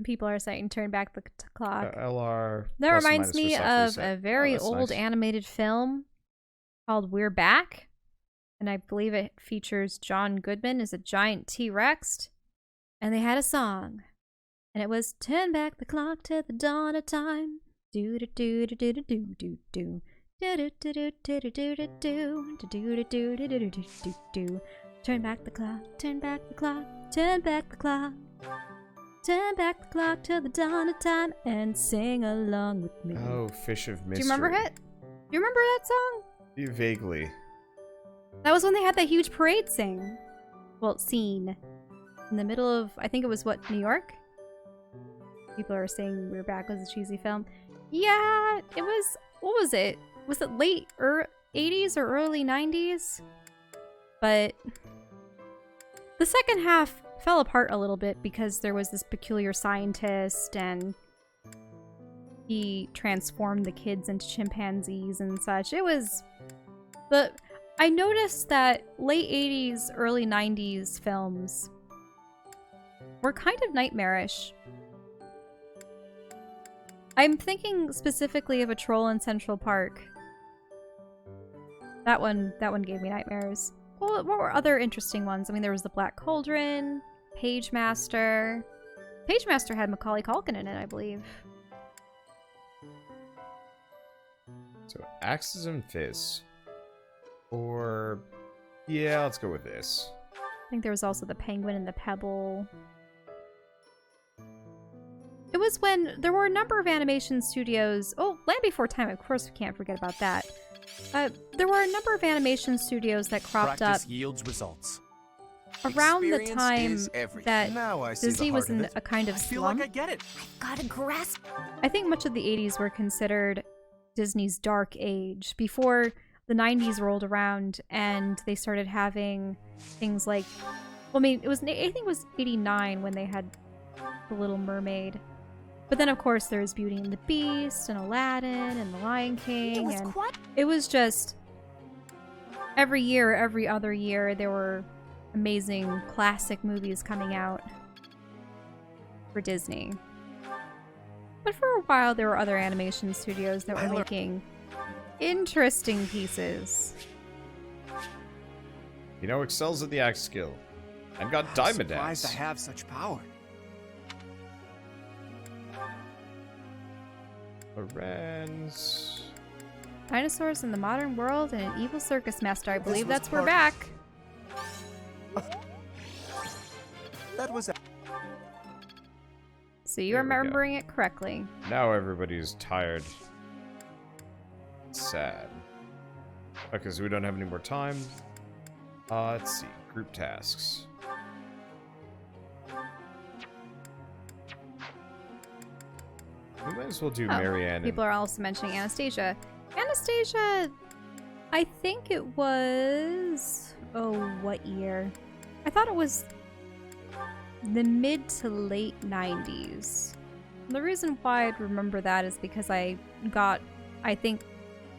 People are saying turn back the clock. LR. That plus or reminds minus me for soft of reset. a very that's old nice. animated film called We're Back. And I believe it features John Goodman as a giant T-Rex. And they had a song. And it was turn back the clock to the dawn of time. Do do do do do do do do do. Do do do do do do do do do do do do do do do. Turn back the clock, turn back the clock, turn back the clock. Turn back the clock to the dawn of time and sing along with me. Oh, Fish of Mystery. Do you remember it? Do you remember that song? Vaguely. That was when they had that huge parade scene. In the middle of, I think it was what, New York? People are saying We're Back was a cheesy film. Yeah, it was, what was it? Was it late 80s or early 90s? But the second half fell apart a little bit because there was this peculiar scientist and he transformed the kids into chimpanzees and such. It was I noticed that late 80s, early 90s films were kind of nightmarish. I'm thinking specifically of A Troll in Central Park. That one gave me nightmares. Well, what were other interesting ones? I mean, there was The Black Cauldron, Pagemaster. Pagemaster had Macaulay Culkin in it, I believe. So, Axes and Fists. Or... yeah, let's go with this. I think there was also The Penguin and the Pebble. It was when there were a number of animation studios... oh, Land Before Time, of course we can't forget about that. There were a number of animation studios that cropped Practice up yields results. around the Experience time is everything. that Now I see the Disney heart was of in it. a kind of I feel slump. like I get it. Gotta grasp. I think much of the 80s were considered Disney's dark age before the 90s rolled around and they started having things like, well, I mean, I think it was 89 when they had The Little Mermaid. But then, of course, there's Beauty and the Beast and Aladdin and The Lion King. It was just every year, every other year, there were amazing classic movies coming out for Disney. But for a while, there were other animation studios that were making interesting pieces. You know, excels at the axe skill. And got Diamond Surprised I Axe. have such power. Lorenz. Dinosaurs in the Modern World and an Evil Circus Master. I believe was that's We're part- Back. That was So you're There we go. remembering it correctly. Now everybody's tired. Sad. Okay, so we don't have any more time. Let's see. Group tasks. We might as well do Marianne. People are also mentioning Anastasia. Anastasia, I think it was... oh, what year? I thought it was the mid to late 90s. The reason why I'd remember that is because I got, I think,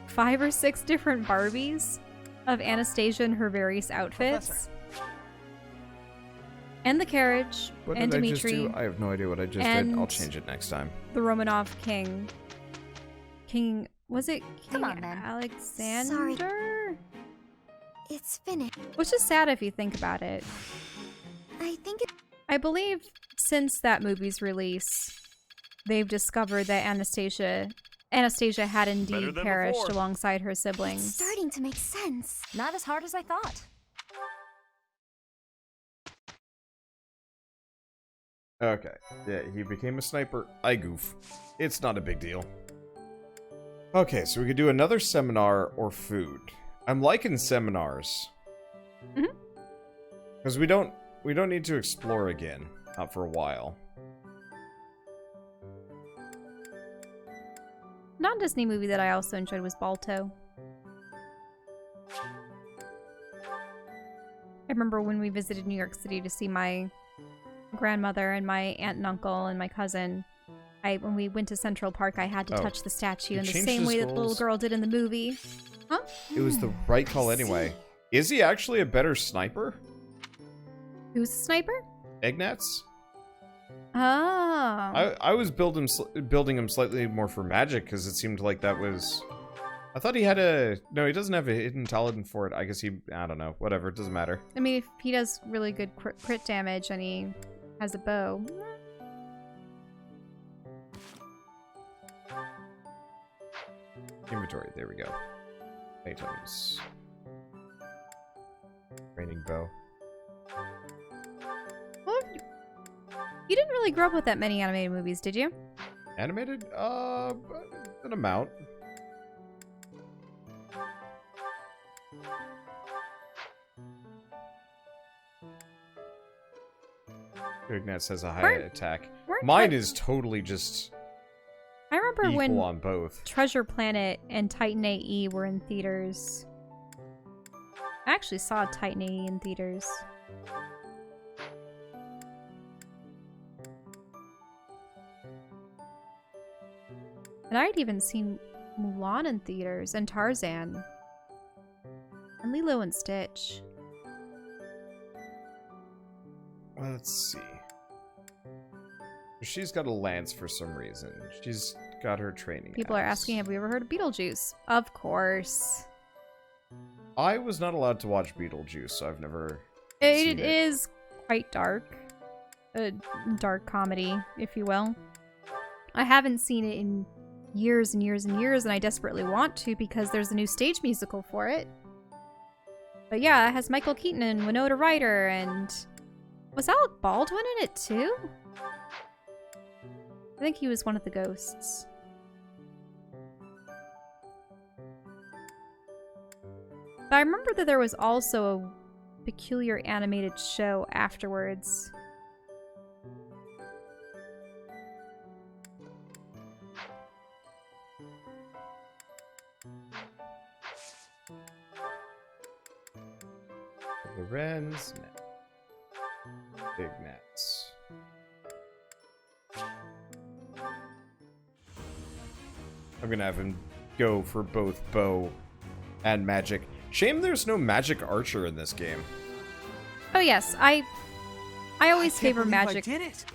5 or 6 different Barbies of Anastasia in her various outfits. And the carriage, What and did I just Dimitri, do? I have no idea what I just did. I'll change it next time. the Romanov king. Was it King Come on, then. Alexander? Sorry. It's finished. Which is sad if you think about it. I think it. I believe since that movie's release, they've discovered that Anastasia had Better indeed than perished before. alongside her It's siblings. starting to make sense. Not as hard as I thought. Okay. Yeah, he became a sniper. I goof. It's not a big deal. Okay, so we could do another seminar or food. I'm liking seminars. Mhm. Because we don't need to explore again. Not for a while. Non-Disney movie that I also enjoyed was Balto. I remember when we visited New York City to see my grandmother and my aunt and uncle and my cousin. When we went to Central Park, I had to Oh. touch the statue You in the changed same the way that the little scrolls. girl did in the movie. Huh? It was the right call anyway. Is he actually a better sniper? Who's the sniper? Ignatz? Oh. I was building him slightly more for magic because it seemed like that was. I thought he had a. No, he doesn't have a hidden talent for it. I guess he. I don't know. Whatever. It doesn't matter. I mean, if he does really good crit damage and he has a bow. Inventory. There we go. Items. Raining bow. Well, you didn't really grow up with that many animated movies, did you? Animated? An amount. Ignatz has a high attack. Mine is totally just I remember equal when on both. Treasure Planet and Titan AE were in theaters. I actually saw Titan AE in theaters. And I'd even seen Mulan in theaters, and Tarzan. And Lilo and Stitch. Let's see. She's got a lance for some reason. She's got her training. People are axe. asking, have we ever heard of Beetlejuice? Of course. I was not allowed to watch Beetlejuice, so I've never It is quite dark. A dark comedy, if you will. I haven't seen it in years and years and years, and I desperately want to because there's a new stage musical for it. But yeah, it has Michael Keaton and Winona Ryder, and was Alec Baldwin in it too? I think he was one of the ghosts. But I remember that there was also a peculiar animated show afterwards. Lorenz, Big Nats. I'm gonna have him go for both bow and magic. Shame there's no magic archer in this game. Oh yes, I always favor magic. I did it.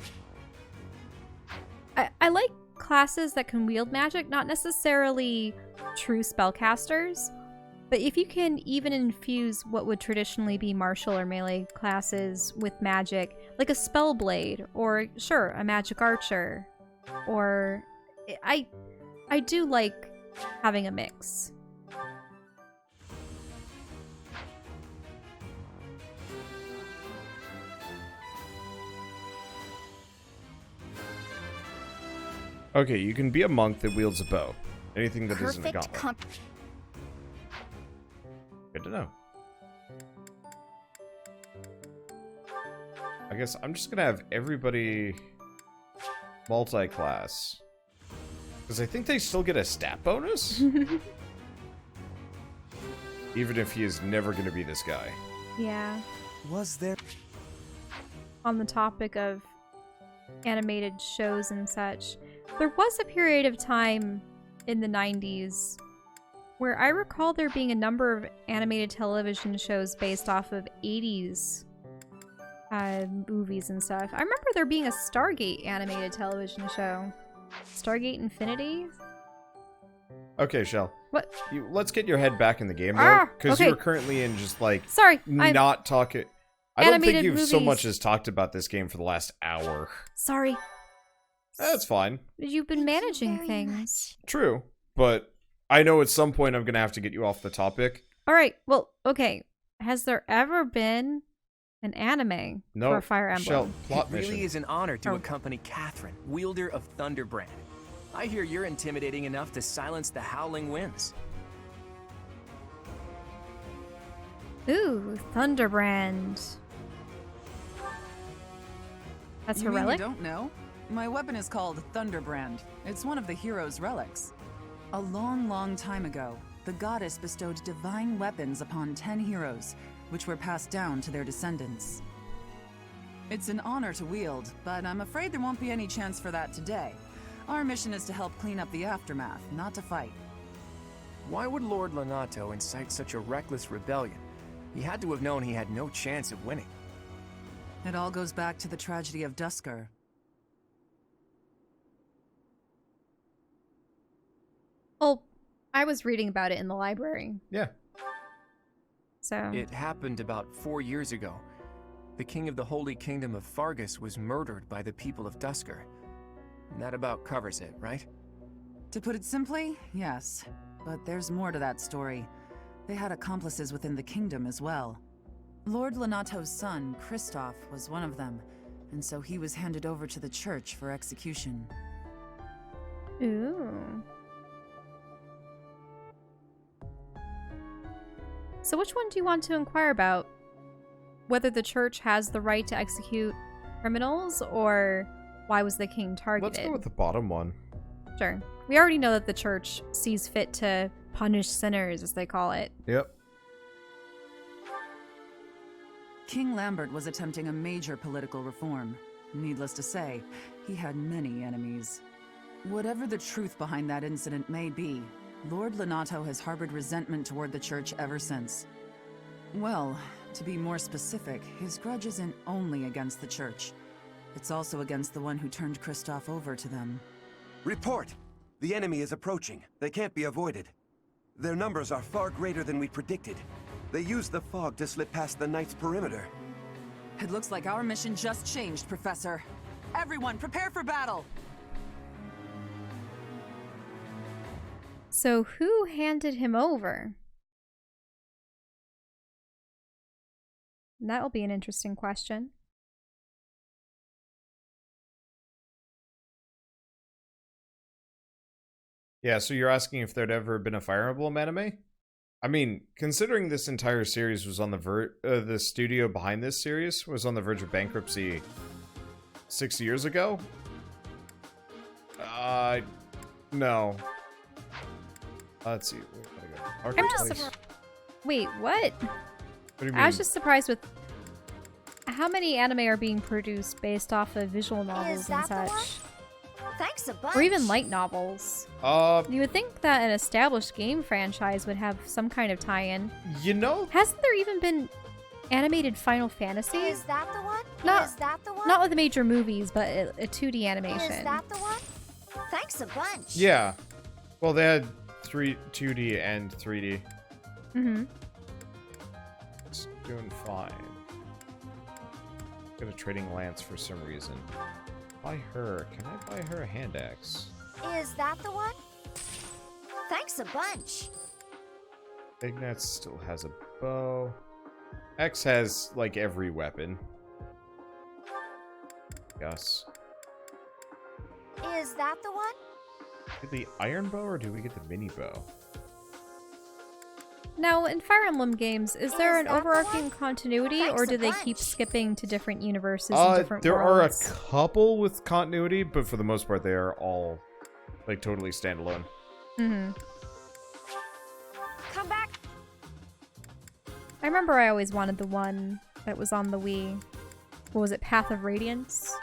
I like classes that can wield magic, not necessarily true spellcasters, but if you can even infuse what would traditionally be martial or melee classes with magic, like a spellblade, or sure, a magic archer, or I do like having a mix. Okay, you can be a monk that wields a bow. Anything that isn't a Perfect gauntlet. Good to know. I guess I'm just gonna have everybody multi-class. Because I think they still get a stat bonus? Even if he is never gonna be this guy. Yeah. Was there? On the topic of animated shows and such, there was a period of time in the 90s where I recall there being a number of animated television shows based off of 80s movies and stuff. I remember there being a Stargate animated television show. Stargate Infinity? Okay, Shell. What? Let's get your head back in the game, though. Because okay. you're currently in just, like, Sorry, I'm not talking... I don't think animated you've so movies. much as talked about this game for the last hour. sorry. That's fine. You've been managing very things. True. But I know at some point I'm going to have to get you off the topic. Alright, well, okay. Has there ever been an anime No, for Fire Emblem? Shell, plot It really mission. is an honor to Oh. accompany Catherine, wielder of Thunderbrand. I hear you're intimidating enough to silence the howling winds. Ooh, Thunderbrand. That's You her mean relic? You don't know? My weapon is called Thunderbrand. It's one of the hero's relics. A long, long time ago, the goddess bestowed divine weapons upon 10 heroes, which were passed down to their descendants. It's an honor to wield, but I'm afraid there won't be any chance for that today. Our mission is to help clean up the aftermath, not to fight. Why would Lord Lonato incite such a reckless rebellion? He had to have known he had no chance of winning. It all goes back to the tragedy of Dusker. Well, I was reading about it in the library, Yeah. so... It happened about 4 years ago. The king of the Holy Kingdom of Fargus was murdered by the people of Dusker. And that about covers it, right? To put it simply, yes. But there's more to that story. They had accomplices within the kingdom as well. Lord Lonato's son, Kristoff, was one of them, and so he was handed over to the church for execution. Ooh. So which one do you want to inquire about? Whether the church has the right to execute criminals, or why was the king targeted? Let's go with the bottom one. Sure. We already know that the church sees fit to punish sinners, as they call it. Yep. King Lambert was attempting a major political reform. Needless to say, he had many enemies. Whatever the truth behind that incident may be, Lord Lonato has harbored resentment toward the church ever since. Well, to be more specific, his grudge isn't only against the church. It's also against the one who turned Kristoff over to them. Report! The enemy is approaching. They can't be avoided. Their numbers are far greater than we predicted. They used the fog to slip past the Knight's perimeter. It looks like our mission just changed, Professor. Everyone, prepare for battle! So who handed him over? That'll be an interesting question. Yeah, so you're asking if there'd ever been a Fire Emblem anime? I mean, considering this entire series was on the studio behind this series was on the verge of bankruptcy 6 years ago? No. Let's see. Where gotta go? I'm just Archetypes. Wait, what? What do you mean? I was just surprised with how many anime are being produced based off of visual novels and that the one? such. Thanks a bunch. Or even light novels. You would think that an established game franchise would have some kind of tie-in. You know, Hasn't there even been animated Final Fantasy? Is that the one? Not- Is that the one? Not with major movies, but a 2D animation. Is that the one? Thanks a bunch. yeah. Well, they had 2D and 3D. Mm-hmm. It's doing fine. Got a trading lance for some reason. Buy her. Can I buy her a hand axe? Is that the one? Thanks a bunch. Ignatz still has a bow. X has, like, every weapon. Yes. Is that the one? Get the iron bow or do we get the mini bow? Now, in Fire Emblem games, is there Is an that the overarching one? continuity, Thanks or a do they keep bunch. skipping to different universes and different There worlds? are a couple with continuity, but for the most part, they are all, like, totally standalone. Mm-hmm. Come back. I remember I always wanted the one that was on the Wii. What was it, Path of Radiance?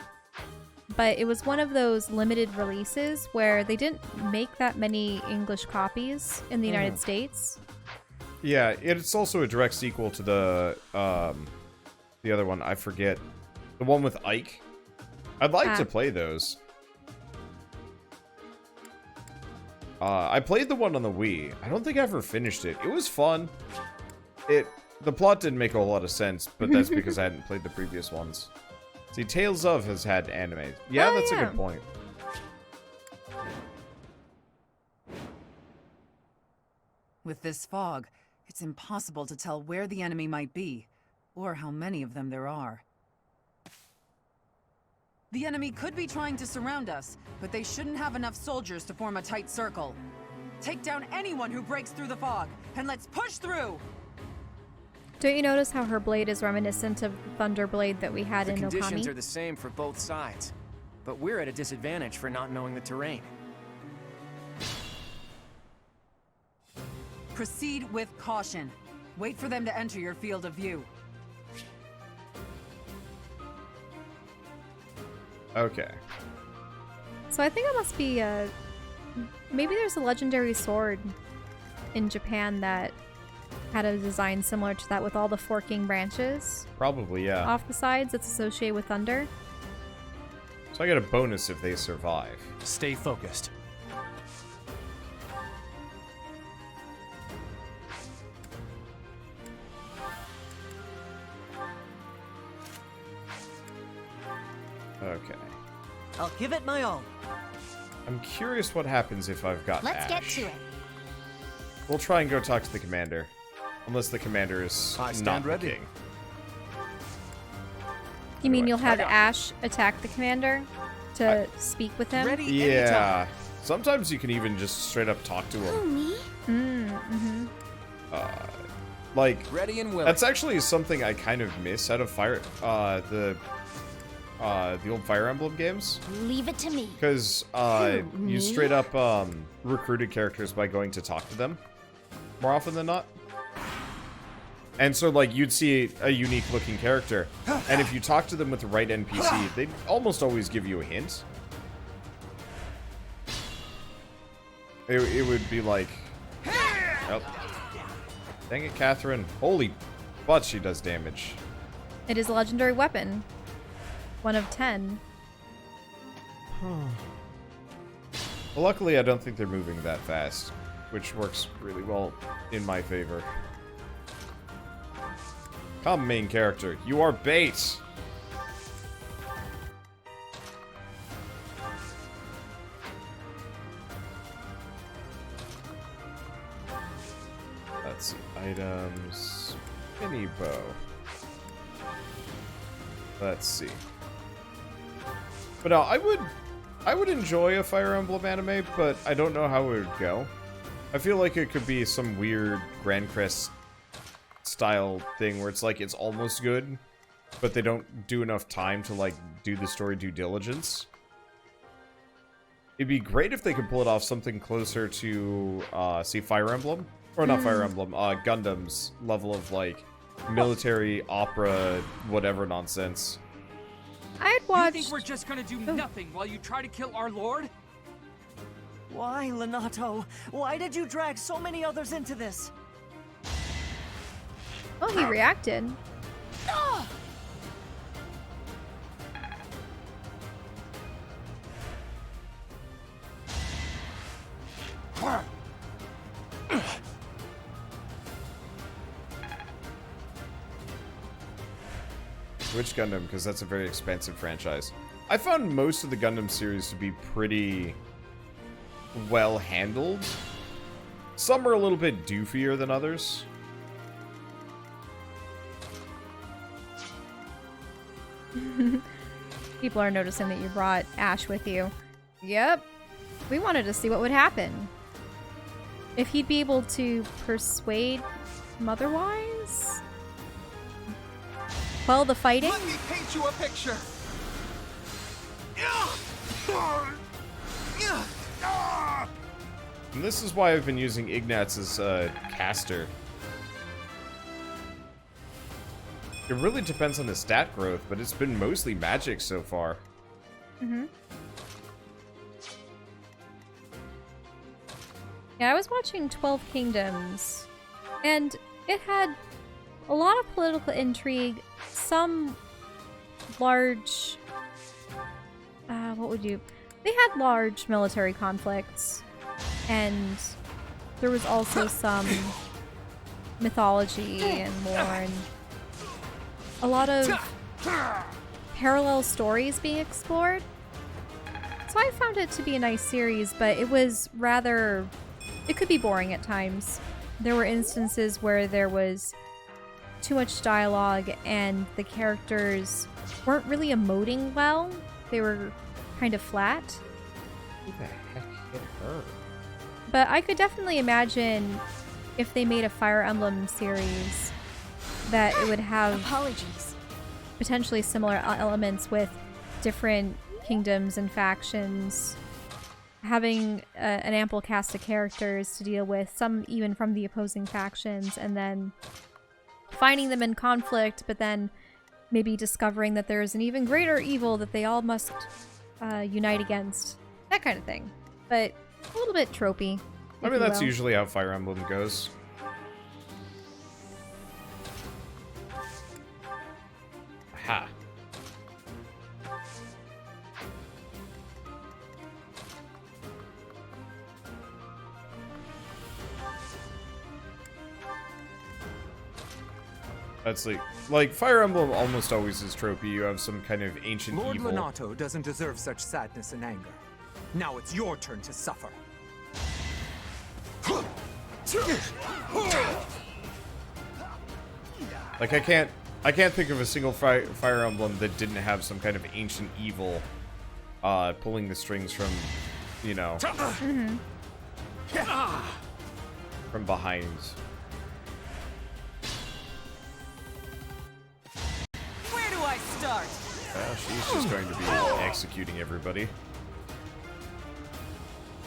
But it was one of those limited releases where they didn't make that many English copies in the United States. Yeah, it's also a direct sequel to the other one. I forget. The one with Ike. I'd like to play those. I played the one on the Wii. I don't think I ever finished it. It was fun. The plot didn't make a whole lot of sense, but that's because I hadn't played the previous ones. See, Tales of has had anime. Yeah, that's a good point. With this fog, it's impossible to tell where the enemy might be, or how many of them there are. The enemy could be trying to surround us, but they shouldn't have enough soldiers to form a tight circle. Take down anyone who breaks through the fog, and let's push through! Don't you notice how her blade is reminiscent of the thunder blade that we had The in conditions Okami? are the same for both sides, but we're at a disadvantage for not knowing the terrain. Proceed with caution. Wait for them to enter your field of view. Okay. So I think it must be maybe there's a legendary sword in Japan that had a design similar to that with all the forking branches Probably, yeah. off the sides that's associated with thunder. So I get a bonus if they survive. Stay focused. I'll give it my all. I'm curious what happens if I've got Let's get Ash. to it. We'll try and go talk to the commander. Unless the commander is I stand not ready. the king. You mean Right. you'll have Ash attack the commander to speak with him? Ready Yeah. anytime. Sometimes you can even just straight up talk to Who, him. me? Mm-hmm. Like, Ready and willing. that's actually something I kind of miss out of the old Fire Emblem games. Leave it to me. Because you straight up recruited characters by going to talk to them more often than not. And so, like, you'd see a unique looking character, and if you talk to them with the right NPC, they'd almost always give you a hint. It would be like, oh, dang it, Catherine. Holy butt, she does damage. It is a legendary weapon. 1 of 10. Well, luckily, I don't think they're moving that fast, which works really well in my favor. Come, main character. You are bait! Let's see. Items. Mini bow. Let's see. But no, I would enjoy a Fire Emblem anime, but I don't know how it would go. I feel like it could be some weird Grand Crest style thing where it's like it's almost good, but they don't do enough time to like do the story due diligence. It'd be great if they could pull it off something closer to see Fire Emblem, or not Fire Emblem, Gundam's level of like military opera whatever nonsense. I'd You watch. think we're just gonna do nothing while you try to kill our lord? Why, Lonato? Why did you drag so many others into this? Oh, he reacted. Which Gundam? Because that's a very expensive franchise. I found most of the Gundam series to be pretty well handled. Some are a little bit doofier than others. People are noticing that you brought Ash with you. Yep. We wanted to see what would happen. If he'd be able to persuade him otherwise? Quell the fighting? Let me paint you a picture. And this is why I've been using Ignatz as a caster. It really depends on the stat growth, but it's been mostly magic so far. Mm-hmm. Yeah, I was watching 12 Kingdoms, and it had a lot of political intrigue, some large... what would you... They had large military conflicts, and there was also some mythology and lore, and a lot of parallel stories being explored. So I found it to be a nice series, but it was rather... It could be boring at times. There were instances where there was too much dialogue and the characters weren't really emoting well. They were kind of flat. Who the heck hit her? But I could definitely imagine if they made a Fire Emblem series that it would have Apologies. potentially similar elements with different kingdoms and factions, having an ample cast of characters to deal with, some even from the opposing factions, and then finding them in conflict, but then maybe discovering that there's an even greater evil that they all must unite against. That kind of thing. But a little bit tropey. I mean, that's usually how Fire Emblem goes. Ha. That's like Fire Emblem almost always is tropey. You have some kind of ancient Lord evil. Lonato doesn't deserve such sadness and anger. Now it's your turn to suffer. Like I can't think of a single Fire Emblem that didn't have some kind of ancient evil pulling the strings from, you know, from behind. Where do I start? She's just going to be executing everybody.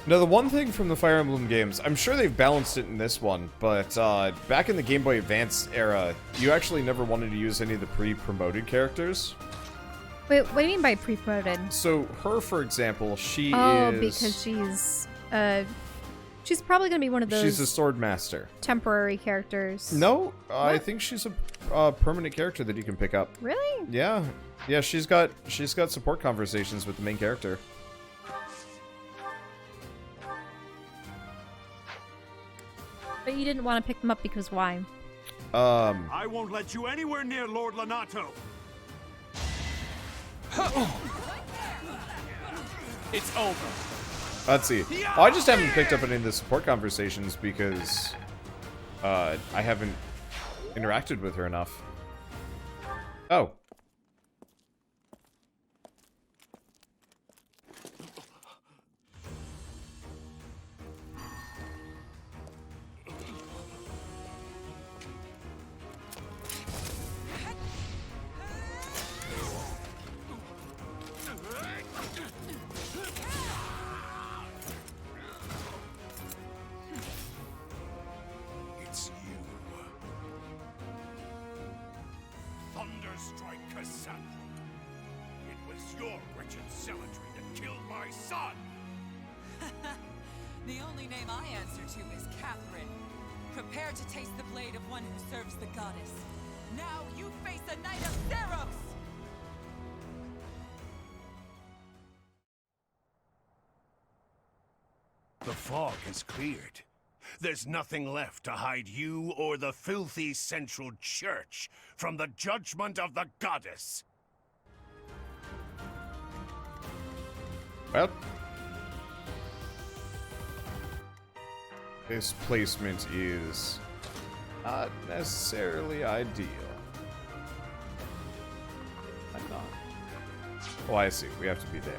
Now, the one thing from the Fire Emblem games, I'm sure they've balanced it in this one, but back in the Game Boy Advance era, you actually never wanted to use any of the pre-promoted characters. Wait, what do you mean by pre-promoted? So, her, for example, she Oh, is... because she's probably going to be one of those She's a sword master. temporary characters. No, I think she's a permanent character that you can pick up. Really? Yeah. Yeah, she's got support conversations with the main character. But you didn't want to pick them up because why? I won't let you anywhere near Lord Lonato. It's over. Let's see. Oh, I just haven't picked up any of the support conversations because I haven't interacted with her enough. Oh. The only name I answer to is Catherine. Prepare to taste the blade of one who serves the goddess. Now you face a Knight of Seiros! The fog has cleared. There's nothing left to hide you or the filthy Central Church from the judgment of the goddess. Well, this placement is not necessarily ideal. I'm not. Oh, I see. We have to be there.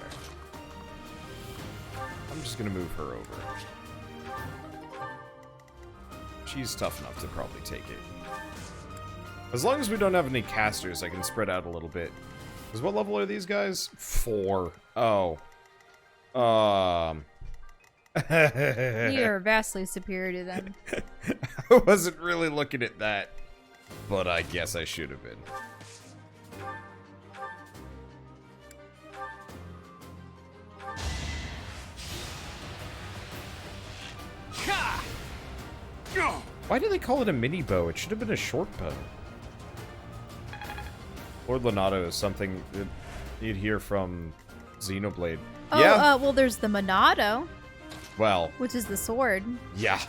I'm just gonna move her over. She's tough enough to probably take it. As long as we don't have any casters, I can spread out a little bit. Because what level are these guys? 4. Oh. You're vastly superior to them. I wasn't really looking at that, but I guess I should have been. Why do they call it a mini bow? It should have been a short bow. Lord Lonato is something that you'd hear from Xenoblade. Oh, Yeah. well, there's the Lonato, Well, which is the sword. yeah.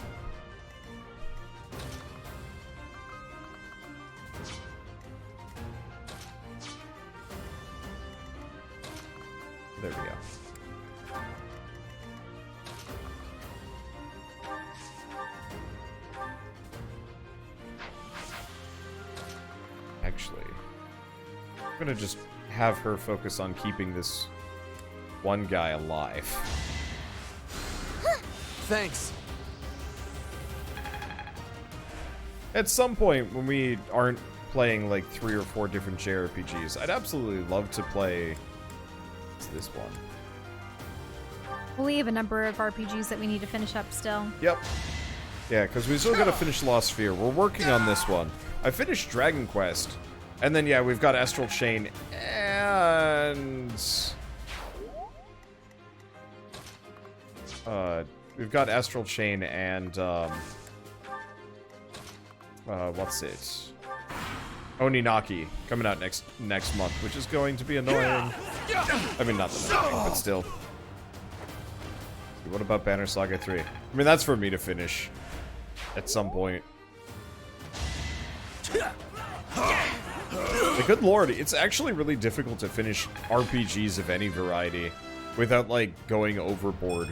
There we go. Actually, I'm gonna just have her focus on keeping this one guy alive. Thanks. At some point, when we aren't playing like 3 or 4 different JRPGs, I'd absolutely love to play this one. Well, we have a number of RPGs that we need to finish up still. Yep. Yeah, because we still gotta finish Lost Sphere. We're working on this one. I finished Dragon Quest. And then, yeah, we've got Astral Chain and... we've got Astral Chain and, what's it? Oninaki coming out next month, which is going to be annoying. I mean, not that annoying, but still. What about Banner Saga 3? I mean, that's for me to finish at some point. Like, good lord, it's actually really difficult to finish RPGs of any variety without, like, going overboard.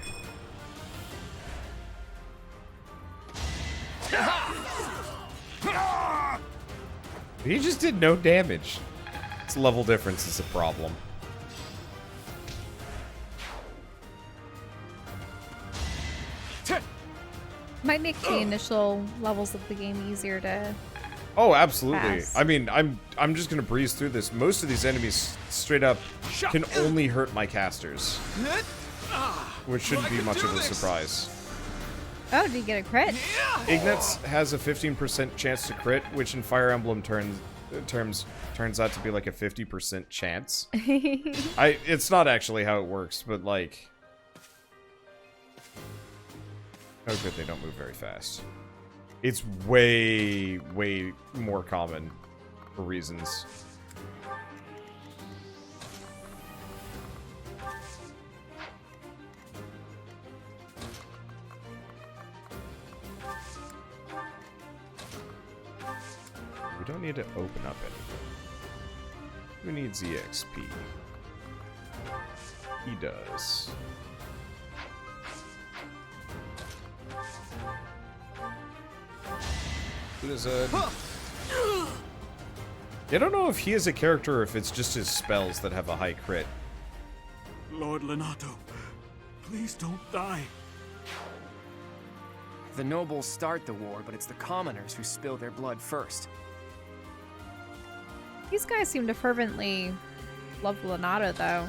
He just did no damage. It's level difference is a problem. Might make the initial levels of the game easier to... Oh, absolutely. Pass. I mean, I'm just gonna breeze through this. Most of these enemies, straight up, can only hurt my casters. Which shouldn't be much of a surprise. Oh, did you get a crit? Ignatz has a 15% chance to crit, which in Fire Emblem terms turns out to be like a 50% chance. It's not actually how it works, but like... Oh good, they don't move very fast. It's way, way more common for reasons. We don't need to open up anything. Who needs EXP? He does. Blizzard. I don't know if he is a character or if it's just his spells that have a high crit. Lord Lonato, please don't die. The nobles start the war, but it's the commoners who spill their blood first. These guys seem to fervently love Lonato, though.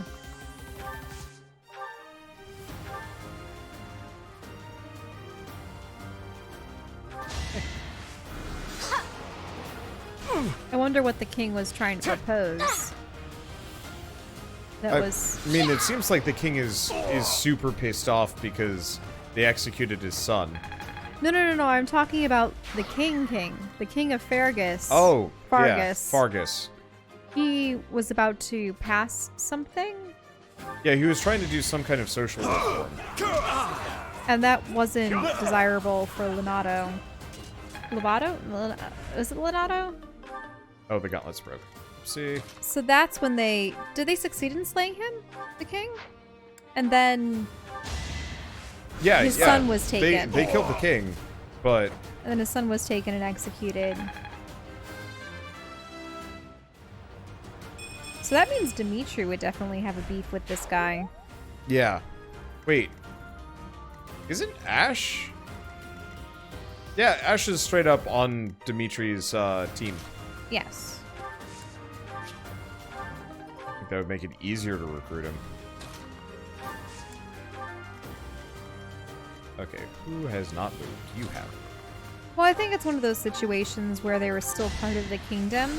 I wonder what the king was trying to propose. I mean, it seems like the king is super pissed off because they executed his son. No, I'm talking about the king. The king of Fergus. Oh, Fargus. Yeah, Fargus. He was about to pass something? Yeah, he was trying to do some kind of social reform. And that wasn't desirable for Lonato. Lonato? Is it Lonato? Oh, the gauntlets broke. See. So that's when did they succeed in slaying him, the king? And then his son was taken. They killed the king, but... And then his son was taken and executed. So that means Dimitri would definitely have a beef with this guy. Yeah. Wait. Isn't Ash? Yeah, Ash is straight up on Dimitri's team. Yes. I think that would make it easier to recruit him. Okay, who has not moved? You have. Well, I think it's one of those situations where they were still part of the kingdom.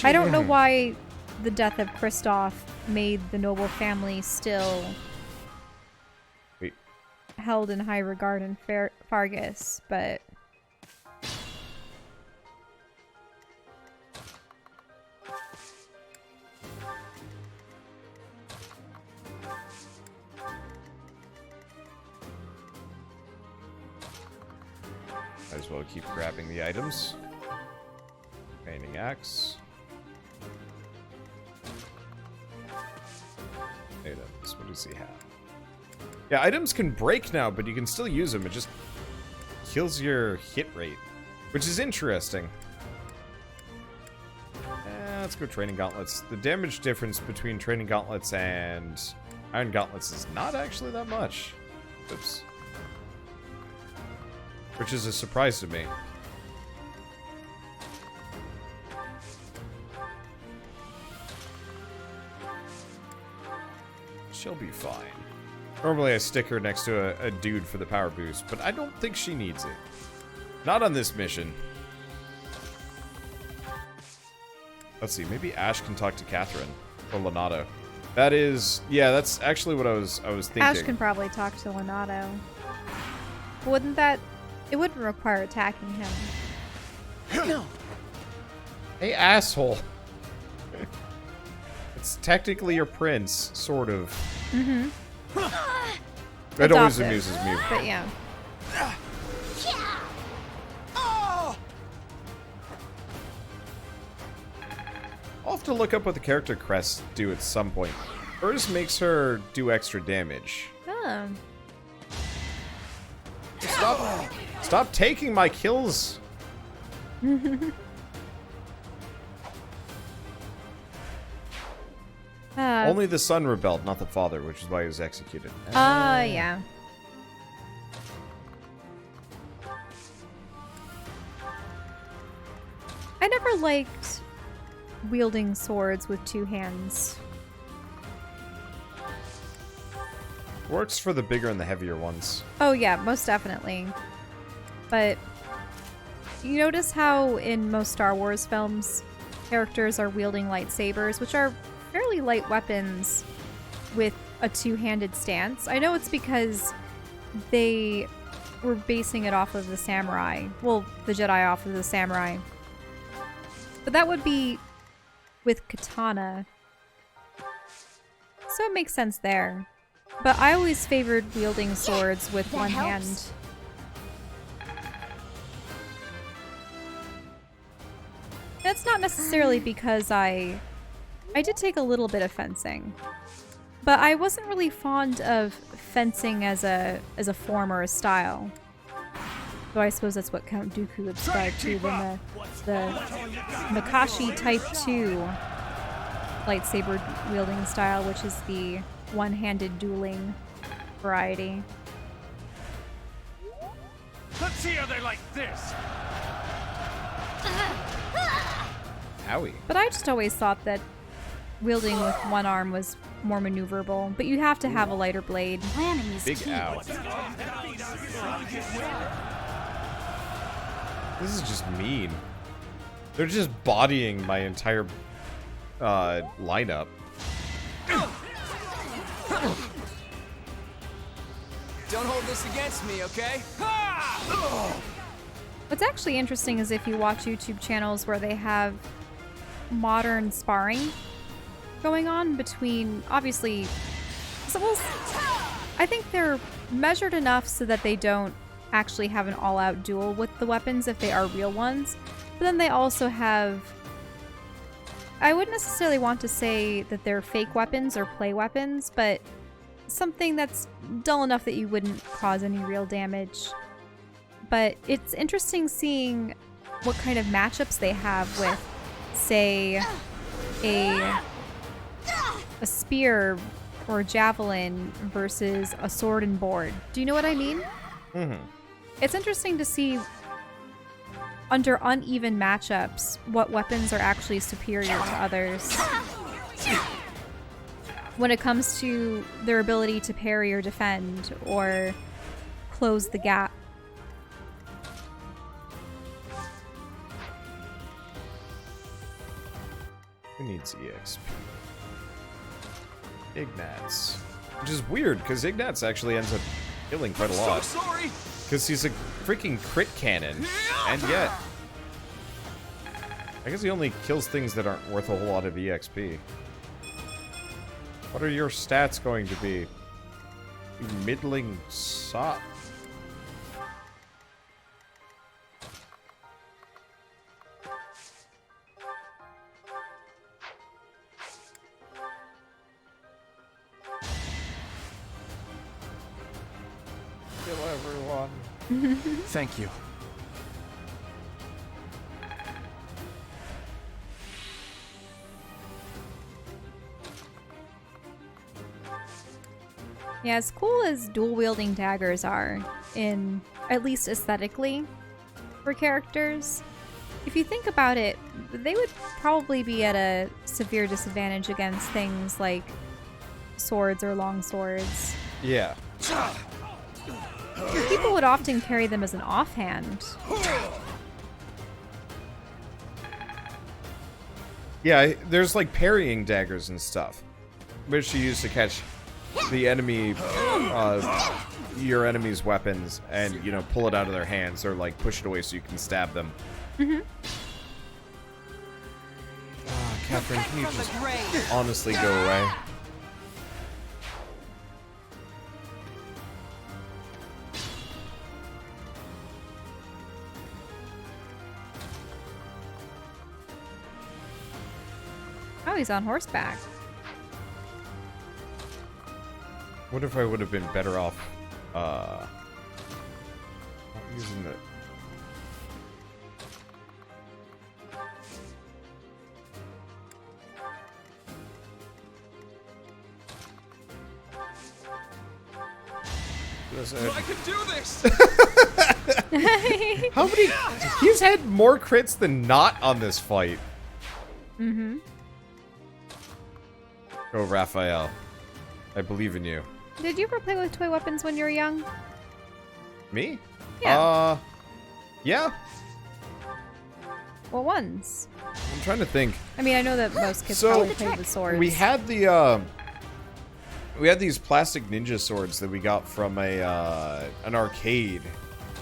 I don't know why the death of Kristoff made the noble family still held in high regard in Fargus, but... Might as well keep grabbing the items. Painting axe. Items, what does he have? Yeah, items can break now, but you can still use them. It just kills your hit rate, which is interesting. Let's go training gauntlets. The damage difference between training gauntlets and iron gauntlets is not actually that much. Oops. Which is a surprise to me. She'll be fine. Normally I stick her next to a dude for the power boost, but I don't think she needs it. Not on this mission. Let's see, maybe Ash can talk to Catherine or Lonato. That is, yeah, that's actually what I was thinking. Ash can probably talk to Lonato. Wouldn't that... It wouldn't require attacking him. No. Hey, asshole. It's technically your prince, sort of. Mm-hmm. That always amuses me. But yeah. I'll have to look up what the character crests do at some point. Hers makes her do extra damage. Oh. Stop taking my kills. Only the son rebelled, not the father, which is why he was executed. Yeah. I never liked wielding swords with two hands. Works for the bigger and the heavier ones. Oh yeah, most definitely. But you notice how in most Star Wars films, characters are wielding lightsabers, which are fairly light weapons with a two-handed stance. I know it's because they were basing it off of the samurai. Well, the Jedi off of the samurai. But that would be with katana. So it makes sense there. But I always favored wielding swords with one hand. That's not necessarily because I did take a little bit of fencing. But I wasn't really fond of fencing as a form or a style. Though I suppose that's what Count Dooku inspired to than the Makashi Type 2 lightsaber wielding style, which is the one-handed dueling variety. Let's see how they like this. Owie. But I just always thought that wielding with one arm was more maneuverable, but you have to have a lighter blade. Planning is Big key. ow. This is just mean. They're just bodying my entire lineup. Don't hold this against me, okay? What's actually interesting is if you watch YouTube channels where they have modern sparring going on between, obviously, I think they're measured enough so that they don't actually have an all-out duel with the weapons if they are real ones. But then they also have, I wouldn't necessarily want to say that they're fake weapons or play weapons, but something that's dull enough that you wouldn't cause any real damage. But it's interesting seeing what kind of matchups they have with, say, a spear or a javelin versus a sword and board. Do you know what I mean? Mm-hmm. It's interesting to see under uneven matchups what weapons are actually superior to others when it comes to their ability to parry or defend or close the gap. Who needs EXP? Ignatz. Which is weird, because Ignatz actually ends up killing quite a lot. So sorry. Because he's a freaking crit cannon. And yet... I guess he only kills things that aren't worth a whole lot of EXP. What are your stats going to be? Middling sot. Kill everyone. Thank you. Yeah, as cool as dual-wielding daggers are, in at least aesthetically, for characters, if you think about it, they would probably be at a severe disadvantage against things like swords or long swords. Yeah. People would often carry them as an offhand. Yeah, there's like parrying daggers and stuff, which you use to catch the enemy, your enemy's weapons, and you know, pull it out of their hands or like push it away so you can stab them. Mm-hmm. Catherine, can you just honestly go away? he's on horseback. What if I would have been better off, not using the... I can do this! How many? He's had more crits than not on this fight. Mm-hmm. Go, Raphael. I believe in you. Did you ever play with toy weapons when you were young? Me? Yeah. Yeah. What ones? I'm trying to think. I mean, I know that most kids So, probably played with swords. We had the, we had these plastic ninja swords that we got from an arcade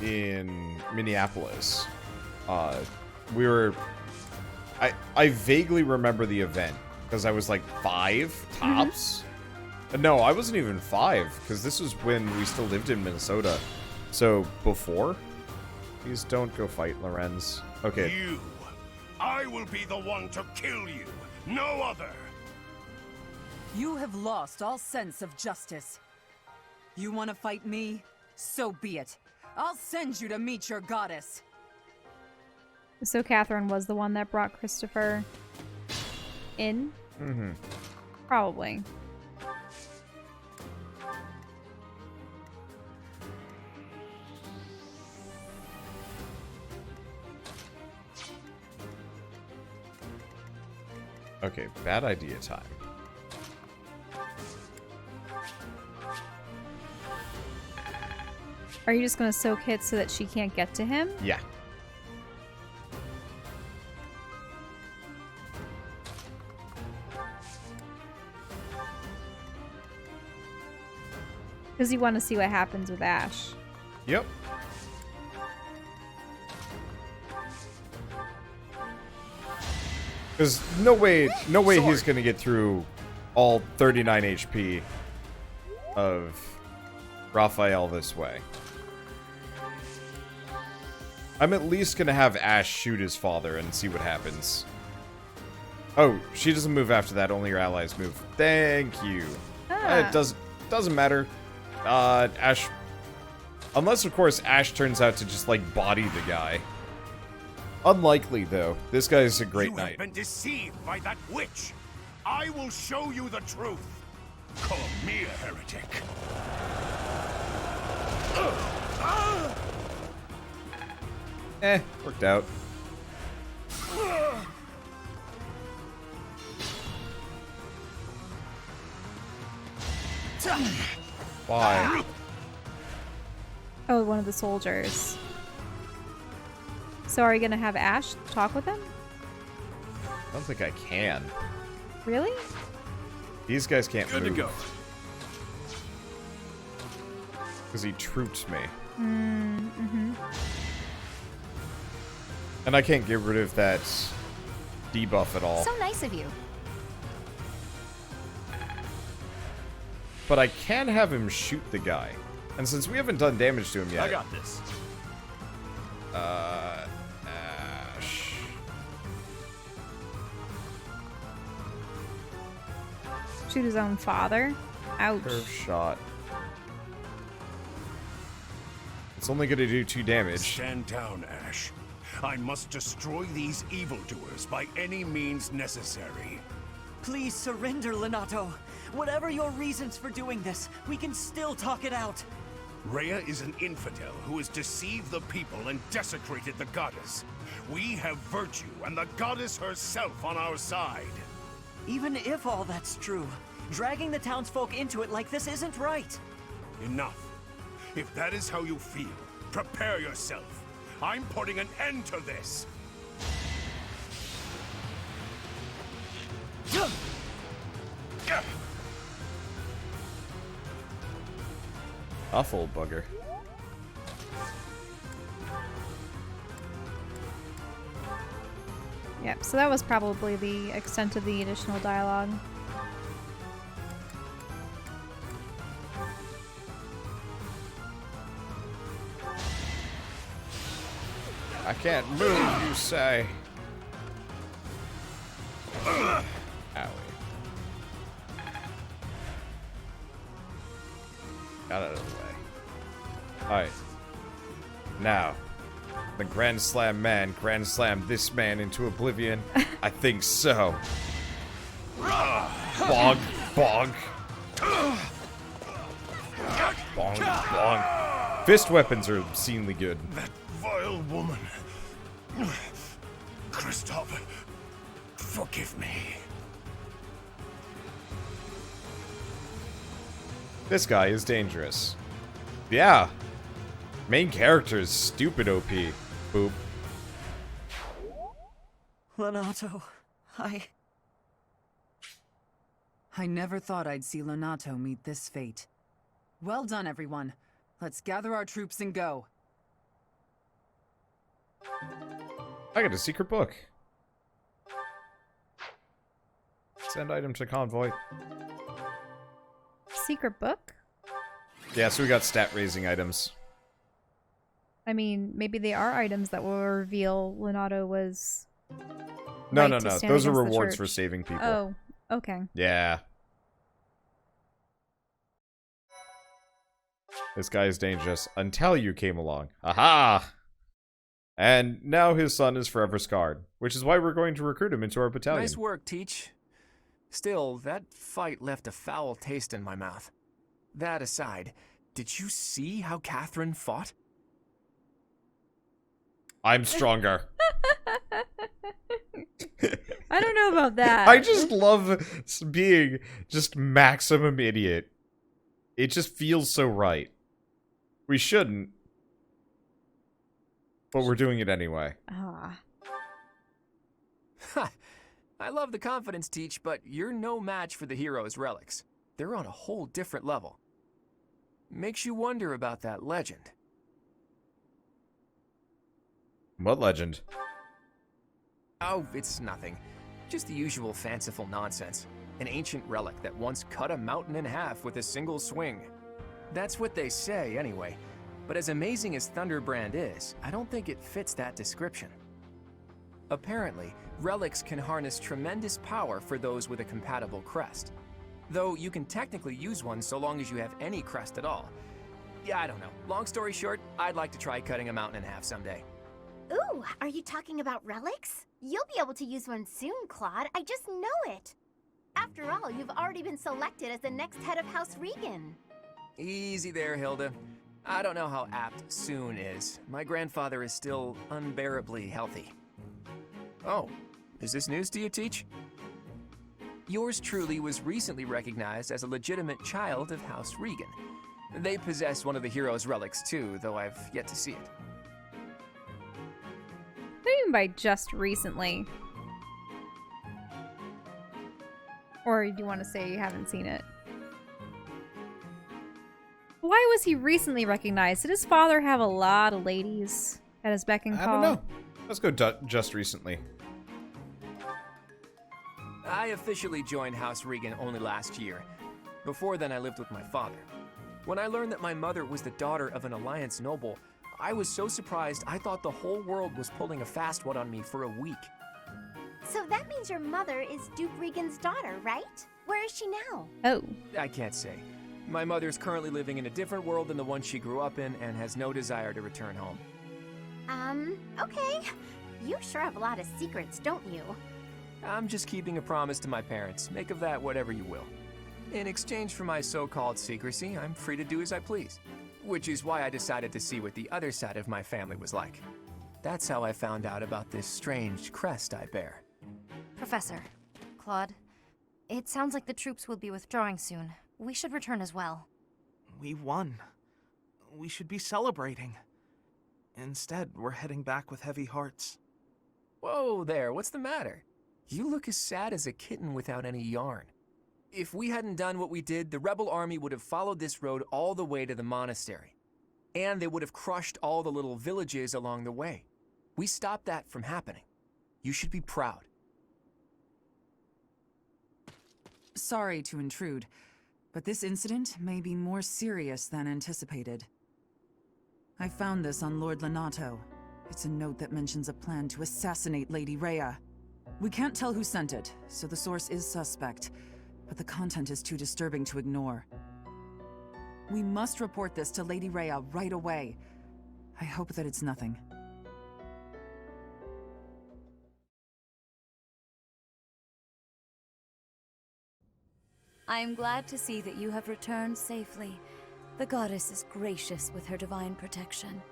in Minneapolis. I vaguely remember the event because I was like 5 tops. No, I wasn't even 5 because this was when we still lived in Minnesota. So before, please don't go fight Lorenz. Okay. You, I will be the one to kill you, no other. You have lost all sense of justice. You want to fight me? So be it. I'll send you to meet your goddess. So Catherine was the one that brought Christopher in? Mm-hmm. Probably. Okay, bad idea time. Are you just gonna soak hits so that she can't get to him? Yeah. Because you want to see what happens with Ash. Yep. Because no way he's gonna get through all 39 HP of Raphael this way. I'm at least gonna have Ash shoot his father and see what happens. Oh, she doesn't move after that. Only your allies move. Thank you. It doesn't matter. Ash, unless of course Ash turns out to just like body the guy. Unlikely though. This guy is a great knight. You have been deceived by that witch. I will show you the truth. Call me a heretic. Worked out. Why? Oh, one of the soldiers. So are you gonna have Ash talk with him? I don't think I can. Really? These guys can't move. Good to go. Because he troops me. Mm-hmm. And I can't get rid of that debuff at all. So nice of you. But I can have him shoot the guy. And since we haven't done damage to him yet... I got this. Ash. Shoot his own father? Ouch. Curve shot. It's only going to do 2 damage. Stand down, Ash. I must destroy these evildoers by any means necessary. Please surrender, Lonato. Whatever your reasons for doing this, we can still talk it out. Rhea is an infidel who has deceived the people and desecrated the goddess. We have virtue and the goddess herself on our side. Even if all that's true, dragging the townsfolk into it like this isn't right. Enough. If that is how you feel, prepare yourself. I'm putting an end to this. Awful bugger. Yep, so that was probably the extent of the additional dialogue. I can't move, you say. Ow. Got out of the way. Alright. Now, the Grand Slam man Grand Slam this man into oblivion? I think so. Bonk, bonk. Bonk, bonk. Fist weapons are obscenely good. That vile woman. Kristoff, forgive me. This guy is dangerous. Yeah. Main character is stupid OP. Boop. Lonato, I never thought I'd see Lonato meet this fate. Well done, everyone. Let's gather our troops and go. I got a secret book. Send item to convoy. Secret book? Yeah, so we got stat raising items. I mean, maybe they are items that will reveal Lonato was... No, right no, to no. stand Those are against the rewards church. for saving people. Oh, okay. Yeah. This guy is dangerous until you came along. Aha! And now his son is forever scarred, which is why we're going to recruit him into our battalion. Nice work, Teach. Still, that fight left a foul taste in my mouth. That aside, did you see how Catherine fought? I'm stronger. I don't know about that. I just love being just maximum idiot. It just feels so right. We shouldn't. But we're doing it anyway. Ah. Ha! I love the confidence, Teach, but you're no match for the heroes' relics. They're on a whole different level. Makes you wonder about that legend. What legend? Oh, it's nothing. Just the usual fanciful nonsense. An ancient relic that once cut a mountain in half with a single swing. That's what they say, anyway. But as amazing as Thunderbrand is, I don't think it fits that description. Apparently, relics can harness tremendous power for those with a compatible crest. Though you can technically use one so long as you have any crest at all. Yeah, I don't know. Long story short, I'd like to try cutting a mountain in half someday. Ooh, are you talking about relics? You'll be able to use one soon, Claude. I just know it. After all, you've already been selected as the next head of House Regan. Easy there, Hilda. I don't know how apt soon is. My grandfather is still unbearably healthy. Oh, is this news to you, Teach? Yours truly was recently recognized as a legitimate child of House Regan. They possess one of the hero's relics too, though I've yet to see it. What do you mean by just recently? Or do you want to say you haven't seen it? Why was he recently recognized? Did his father have a lot of ladies at his beck and call? I don't know. Let's go just recently. I officially joined House Regan only last year. Before then, I lived with my father. When I learned that my mother was the daughter of an Alliance noble, I was so surprised I thought the whole world was pulling a fast one on me for a week. So that means your mother is Duke Regan's daughter, right? Where is she now? Oh. I can't say. My mother's currently living in a different world than the one she grew up in and has no desire to return home. Okay. You sure have a lot of secrets, don't you? I'm just keeping a promise to my parents. Make of that whatever you will. In exchange for my so-called secrecy, I'm free to do as I please. Which is why I decided to see what the other side of my family was like. That's how I found out about this strange crest I bear. Professor, Claude, it sounds like the troops will be withdrawing soon. We should return as well. We won. We should be celebrating. Instead, we're heading back with heavy hearts. Whoa there, what's the matter? You look as sad as a kitten without any yarn. If we hadn't done what we did, the rebel army would have followed this road all the way to the monastery. And they would have crushed all the little villages along the way. We stopped that from happening. You should be proud. Sorry to intrude, but this incident may be more serious than anticipated. I found this on Lord Lonato. It's a note that mentions a plan to assassinate Lady Rhea. We can't tell who sent it, so the source is suspect, but the content is too disturbing to ignore. We must report this to Lady Rhea right away. I hope that it's nothing. I am glad to see that you have returned safely. The goddess is gracious with her divine protection.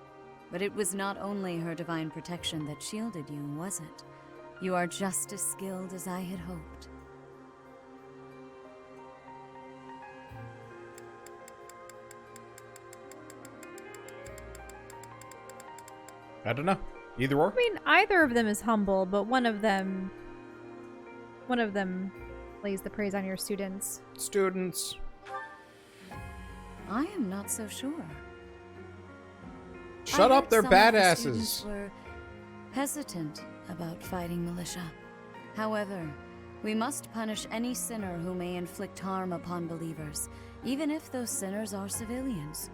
But it was not only her divine protection that shielded you, was it? You are just as skilled as I had hoped. I don't know. Either or. I mean, either of them is humble, but one of them lays the praise on your students. Students. I am not so sure. Shut up, they're some of the badasses. students were hesitant about fighting militia. However, we must punish any sinner who may inflict harm upon believers, even if those sinners are civilians.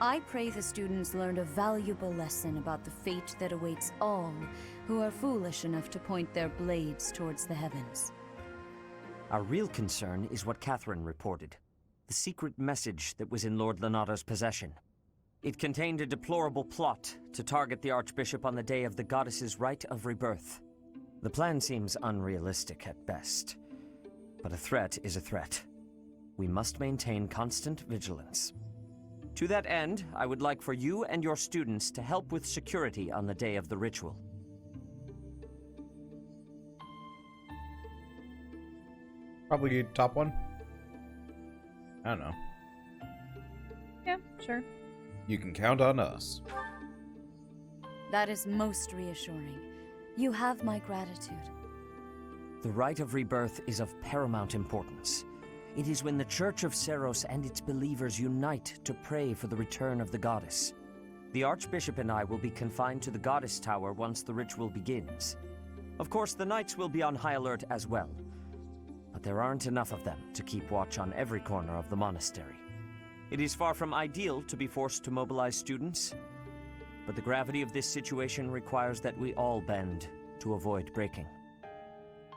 I pray the students learned a valuable lesson about the fate that awaits all who are foolish enough to point their blades towards the heavens. Our real concern is what Catherine reported. The secret message that was in Lord Lonato's possession. It contained a deplorable plot to target the Archbishop on the day of the goddess's rite of rebirth. The plan seems unrealistic at best, but a threat is a threat. We must maintain constant vigilance. To that end, I would like for you and your students to help with security on the day of the ritual. Probably top one. I don't know. Yeah, sure. You can count on us. That is most reassuring. You have my gratitude. The rite of rebirth is of paramount importance. It is when the Church of Seiros and its believers unite to pray for the return of the goddess. The Archbishop and I will be confined to the Goddess Tower once the ritual begins. Of course, the knights will be on high alert as well, but there aren't enough of them to keep watch on every corner of the monastery. It is far from ideal to be forced to mobilize students, but the gravity of this situation requires that we all bend to avoid breaking.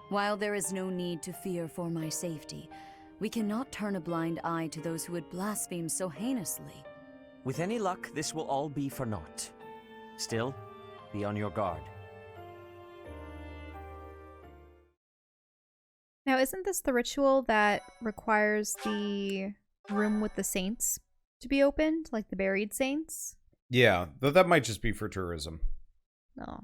While there is no need to fear for my safety, we cannot turn a blind eye to those who would blaspheme so heinously. With any luck, this will all be for naught. Still, be on your guard. Now, isn't this the ritual that requires the room with the saints to be opened, like the buried saints? Yeah, though that might just be for tourism. No.